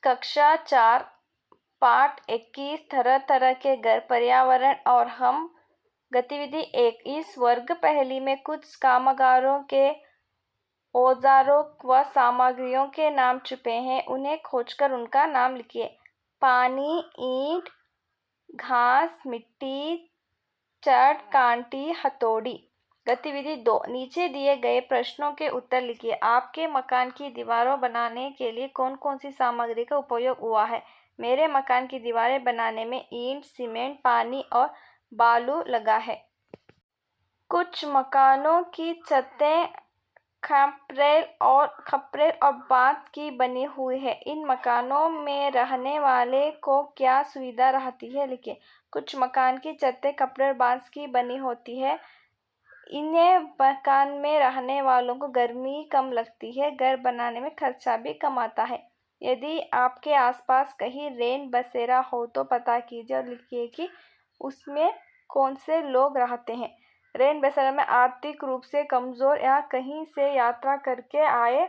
कक्षा 4 पाठ 21 तरह तरह के घर पर्यावरण और हम गतिविधि 1। इस वर्ग पहेली में कुछ कामगारों के औजारों व सामग्रियों के नाम छुपे हैं। उन्हें खोजकर उनका नाम लिखिए। पानी, ईंट, घास, मिट्टी, चट, कांटी, हथौड़ी। गतिविधि 2। नीचे दिए गए प्रश्नों के उत्तर लिखिए। आपके मकान की दीवारों बनाने के लिए कौन कौन सी सामग्री का उपयोग हुआ है? मेरे मकान की दीवारें बनाने में ईंट, सीमेंट, पानी और बालू लगा है। कुछ मकानों की छतें खपरेल और बांस की बनी हुई है। इन मकानों में रहने वाले को क्या सुविधा रहती है? लिखिए। कुछ मकान की छतें खपरेल और बांस की बनी होती है। इन्हें मकान में रहने वालों को गर्मी कम लगती है। घर बनाने में खर्चा भी कम आता है। यदि आपके आसपास कहीं रेन बसेरा हो तो पता कीजिए और लिखिए कि उसमें कौन से लोग रहते हैं। रेन बसेरा में आर्थिक रूप से कमजोर या कहीं से यात्रा करके आए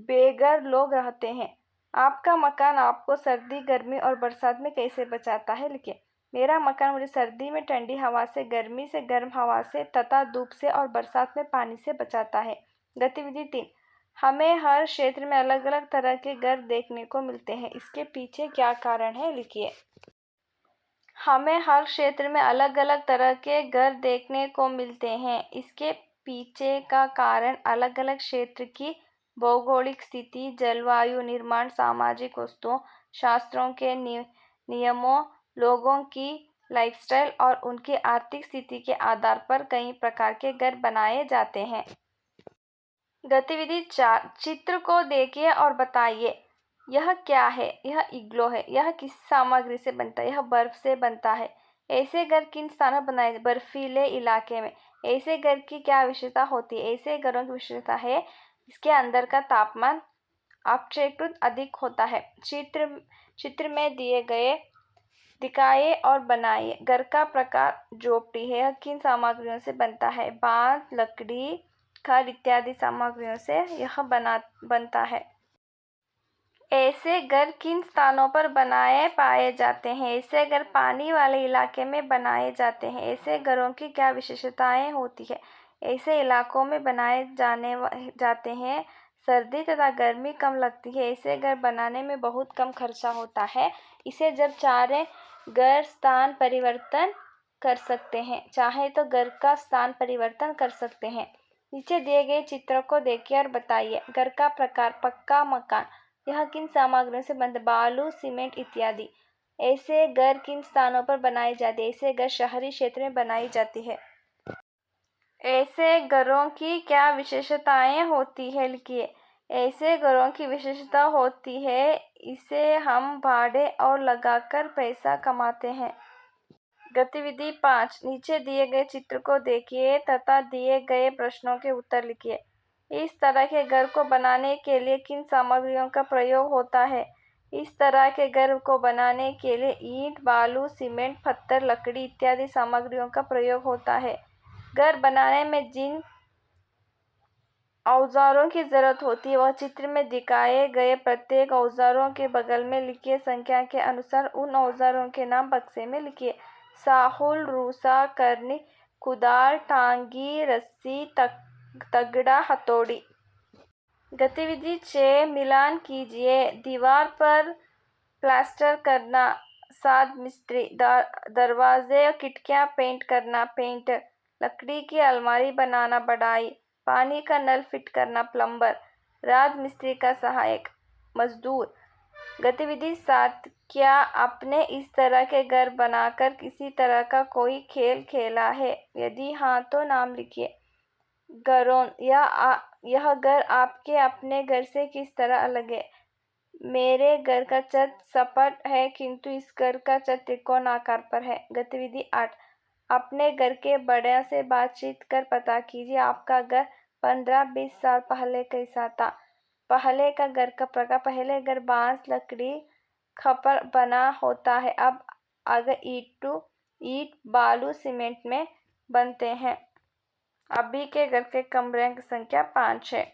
बेघर लोग रहते हैं। आपका मकान आपको सर्दी, गर्मी और बरसात में कैसे बचाता है? लिखिए। मेरा मकान मुझे सर्दी में ठंडी हवा से, गर्मी से गर्म हवा से तथा धूप से और बरसात में पानी से बचाता है। गतिविधि 3। हमें हर क्षेत्र में अलग अलग तरह के घर देखने को मिलते हैं। इसके पीछे क्या कारण है? लिखिए। हमें हर क्षेत्र में अलग अलग तरह के घर देखने को मिलते हैं। इसके पीछे का कारण अलग अलग क्षेत्र की भौगोलिक स्थिति, जलवायु, निर्माण, सामाजिक वस्तुओं, शास्त्रों के नियमों, लोगों की लाइफस्टाइल और उनकी आर्थिक स्थिति के आधार पर कई प्रकार के घर बनाए जाते हैं। गतिविधि 4। चित्र को देखिए और बताइए। यह क्या है? यह इग्लो है। यह किस सामग्री से बनता है? यह बर्फ से बनता है। ऐसे घर किन स्थानों पर बनाए? बर्फीले इलाके में। ऐसे घर की क्या विशेषता होती है? ऐसे घरों की विशेषता है इसके अंदर का तापमान अपेक्षाकृत अधिक होता है। चित्र में दिए गए दिखाइए और बनाइए। घर का प्रकार झोपड़ी है। यह किन सामग्रियों से बनता है? बांस, लकड़ी, खड़ इत्यादि सामग्रियों से यह बनता है। ऐसे घर किन स्थानों पर बनाए पाए जाते हैं? ऐसे घर पानी वाले इलाके में बनाए जाते हैं। ऐसे घरों की क्या विशेषताएं होती है? ऐसे इलाकों में बनाए जाते हैं। सर्दी तथा गर्मी कम लगती है। ऐसे घर बनाने में बहुत कम खर्चा होता है। इसे जब चाहे घर स्थान परिवर्तन कर सकते हैं। चाहे तो घर का स्थान परिवर्तन कर सकते हैं। नीचे दिए गए चित्रों को देखिए और बताइए। घर का प्रकार पक्का मकान। यह किन सामग्रियों से बनता है? बालू, सीमेंट इत्यादि। ऐसे घर किन स्थानों पर बनाए जाते हैं? ऐसे घर शहरी क्षेत्र में बनाई जाती है। ऐसे घरों की क्या विशेषताएं होती है? लिखिए। ऐसे घरों की विशेषता होती है इसे हम भाड़े और लगाकर पैसा कमाते हैं। गतिविधि 5। नीचे दिए गए चित्र को देखिए तथा दिए गए प्रश्नों के उत्तर लिखिए। इस तरह के घर को बनाने के लिए किन सामग्रियों का प्रयोग होता है? इस तरह के घर को बनाने के लिए ईंट, बालू, सीमेंट, पत्थर, लकड़ी इत्यादि सामग्रियों का प्रयोग होता है। घर बनाने में जिन औजारों की जरूरत होती है वह चित्र में दिखाए गए प्रत्येक औजारों के बगल में लिखिए। संख्या के अनुसार उन औजारों के नाम बक्से में लिखिए। साहुल, रूसा, करनी, कुदाल, टांगी, रस्सी, तगड़ा, हथौड़ी। गतिविधि 6। मिलान कीजिए। दीवार पर प्लास्टर करना, साद मिस्त्री। दरवाजे और खिड़कियां पेंट करना, पेंटर। लकड़ी की अलमारी बनाना, बढ़ाई। पानी का नल फिट करना, प्लम्बर। राजमिस्त्री का सहायक, मजदूर। गतिविधि 7। क्या आपने इस तरह के घर बनाकर किसी तरह का कोई खेल खेला है? यदि हाँ तो नाम लिखिए। घरों यह घर आपके अपने घर से किस तरह अलग है? मेरे घर का छत सपाट है किंतु इस घर का छत त्रिकोण आकार पर है। गतिविधि 8। अपने घर के बड़े से बातचीत कर पता कीजिए आपका घर 15-20 साल पहले कैसा था। पहले का घर का प्रकार। पहले घर बांस, लकड़ी, खपड़ बना होता है। अब अगर ईंट, बालू, सीमेंट में बनते हैं। अभी के घर के कमरे की संख्या 5 है।